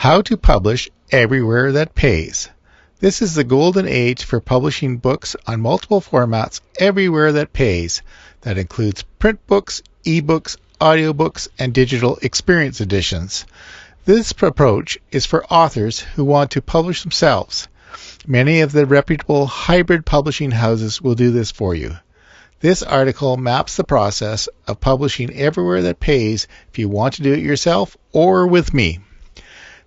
How to publish everywhere that pays. This is the golden age for publishing books on multiple formats everywhere that pays. That includes print books, ebooks, audiobooks, and digital experience editions. This approach is for authors who want to publish themselves. Many of the reputable hybrid publishing houses will do this for you. This article maps the process of publishing everywhere that pays if you want to do it yourself or with me.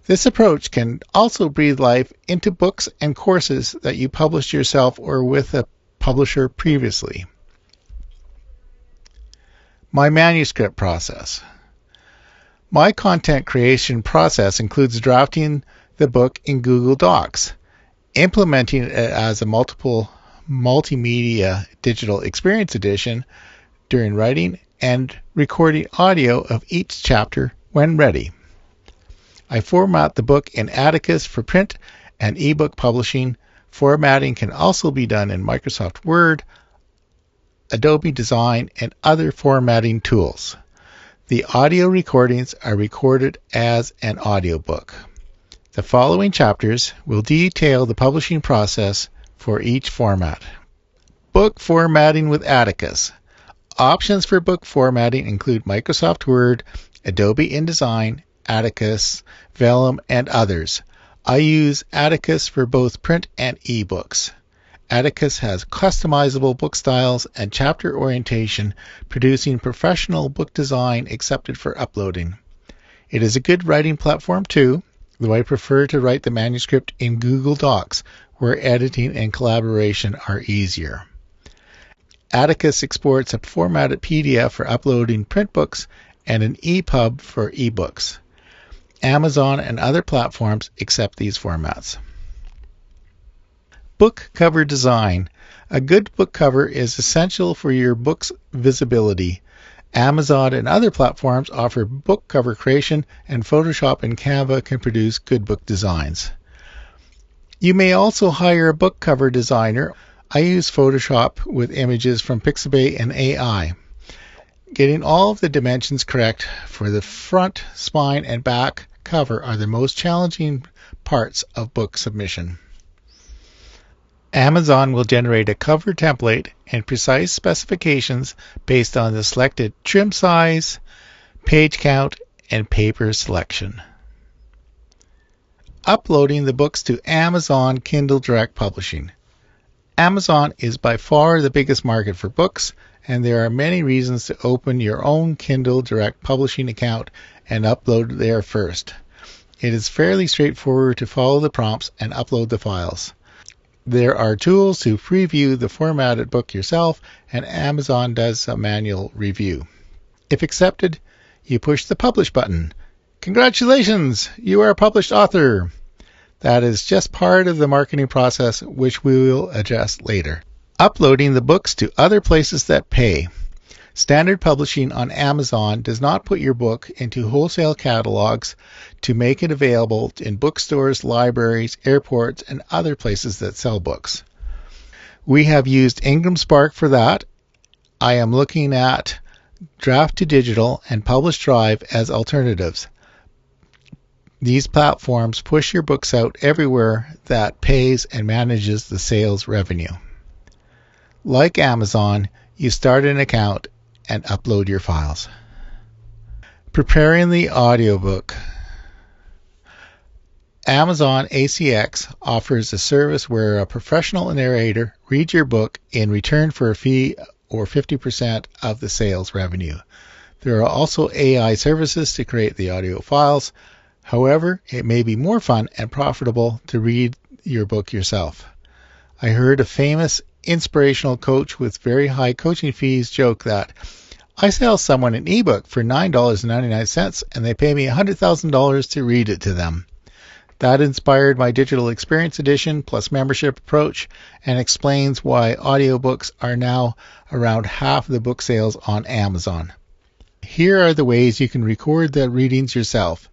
This approach can also breathe life into books and courses that you published yourself or with a publisher previously. My manuscript process. My content creation process includes drafting the book in Google Docs, implementing it as a multimedia digital experience edition during writing, and recording audio of each chapter when ready. I format the book in Atticus for print and ebook publishing. Formatting can also be done in Microsoft Word, Adobe Design, and other formatting tools. The audio recordings are recorded as an audiobook. The following chapters will detail the publishing process for each format. Book formatting with Atticus. Options for book formatting include Microsoft Word, Adobe InDesign, Atticus, Vellum, and others. I use Atticus for both print and ebooks. Atticus has customizable book styles and chapter orientation, producing professional book design accepted for uploading. It is a good writing platform too, though I prefer to write the manuscript in Google Docs, where editing and collaboration are easier. Atticus exports a formatted PDF for uploading print books and an EPUB for ebooks. Amazon and other platforms accept these formats. Book cover design. A good book cover is essential for your book's visibility. Amazon and other platforms offer book cover creation, and Photoshop and Canva can produce good book designs. You may also hire a book cover designer. I use Photoshop with images from Pixabay and AI. Getting all of the dimensions correct for the front, spine, and back cover are the most challenging parts of book submission. Amazon will generate a cover template and precise specifications based on the selected trim size, page count, and paper selection. Uploading the books to Amazon Kindle Direct Publishing. Amazon is by far the biggest market for books, and there are many reasons to open your own Kindle Direct Publishing account and upload there first. It is fairly straightforward to follow the prompts and upload the files. There are tools to preview the formatted book yourself, and Amazon does a manual review. If accepted, you push the Publish button. Congratulations! You are a published author! That is just part of the marketing process, which we will address later. Uploading the books to other places that pay. Standard publishing on Amazon does not put your book into wholesale catalogs to make it available in bookstores, libraries, airports, and other places that sell books. We have used Ingram Spark for that. I am looking at Draft to Digital and Publish Drive as alternatives. These platforms push your books out everywhere that pays and manages the sales revenue. Like Amazon, you start an account and upload your files. Preparing the audiobook. Amazon ACX offers a service where a professional narrator reads your book in return for a fee or 50% of the sales revenue. There are also AI services to create the audio files. However, it may be more fun and profitable to read your book yourself. I heard a famous inspirational coach with very high coaching fees joke that, I sell someone an ebook for $9.99 and they pay me $100,000 to read it to them. That inspired my digital experience edition plus membership approach and explains why audiobooks are now around half the book sales on Amazon. Here are the ways you can record the readings yourself.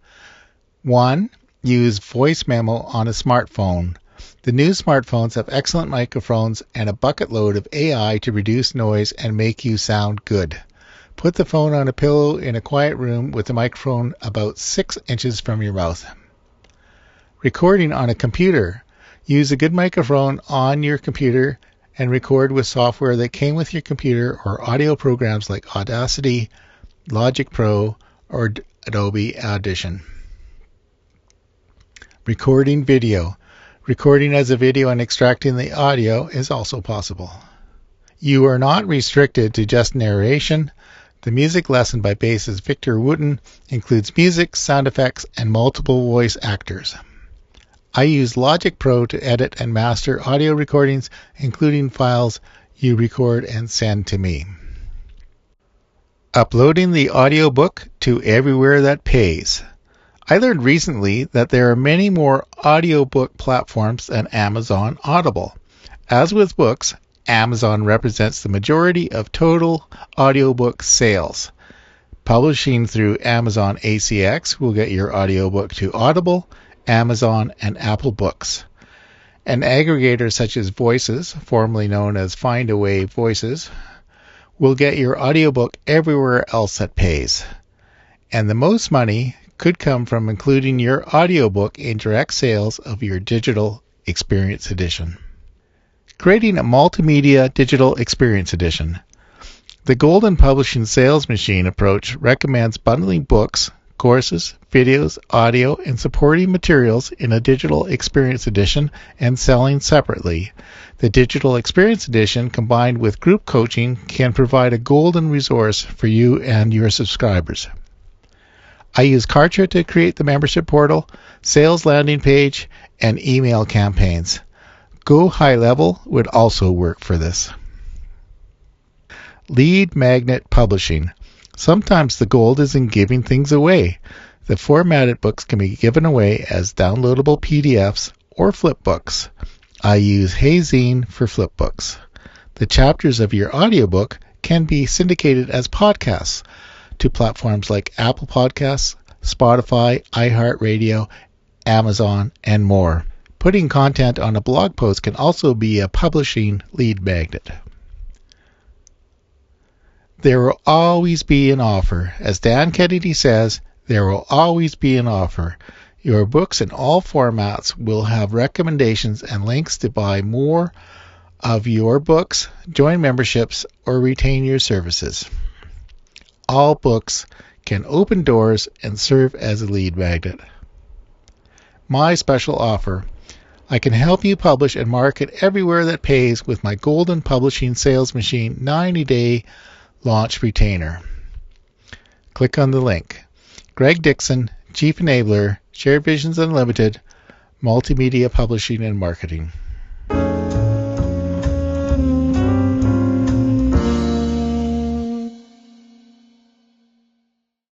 1. Use voice memo on a smartphone. The new smartphones have excellent microphones and a bucket load of AI to reduce noise and make you sound good. Put the phone on a pillow in a quiet room with the microphone about 6 inches from your mouth. Recording on a computer. Use a good microphone on your computer and record with software that came with your computer or audio programs like Audacity, Logic Pro, or Adobe Audition. Recording video. Recording as a video and extracting the audio is also possible. You are not restricted to just narration. The music lesson by bassist Victor Wooten includes music, sound effects, and multiple voice actors. I use Logic Pro to edit and master audio recordings, including files you record and send to me. Uploading the audiobook to everywhere that pays. I learned recently that there are many more audiobook platforms than Amazon Audible. As with books, Amazon represents the majority of total audiobook sales. Publishing through Amazon ACX will get your audiobook to Audible, Amazon, and Apple Books. An aggregator such as Voices, formerly known as Findaway Voices, will get your audiobook everywhere else that pays. And the most money could come from including your audiobook in direct sales of your digital experience edition. Creating a multimedia digital experience edition. The Golden Publishing Sales Machine approach recommends bundling books, courses, videos, audio, and supporting materials in a digital experience edition and selling separately. The digital experience edition combined with group coaching can provide a golden resource for you and your subscribers. I use Kartra to create the membership portal, sales landing page, and email campaigns. Go High Level would also work for this. Lead magnet publishing. Sometimes the gold is in giving things away. The formatted books can be given away as downloadable PDFs or flipbooks. I use HeyZine for flipbooks. The chapters of your audiobook can be syndicated as podcasts to platforms like Apple Podcasts, Spotify, iHeartRadio, Amazon, and more. Putting content on a blog post can also be a publishing lead magnet. There will always be an offer. As Dan Kennedy says, there will always be an offer. Your books in all formats will have recommendations and links to buy more of your books, join memberships, or retain your services. All books can open doors and serve as a lead magnet. My special offer. I can help you publish and market everywhere that pays with my Golden Publishing Sales Machine 90-day launch retainer. Click on the link. Greg Dixon, Chief Enabler, Shared Visions Unlimited, Multimedia Publishing and Marketing.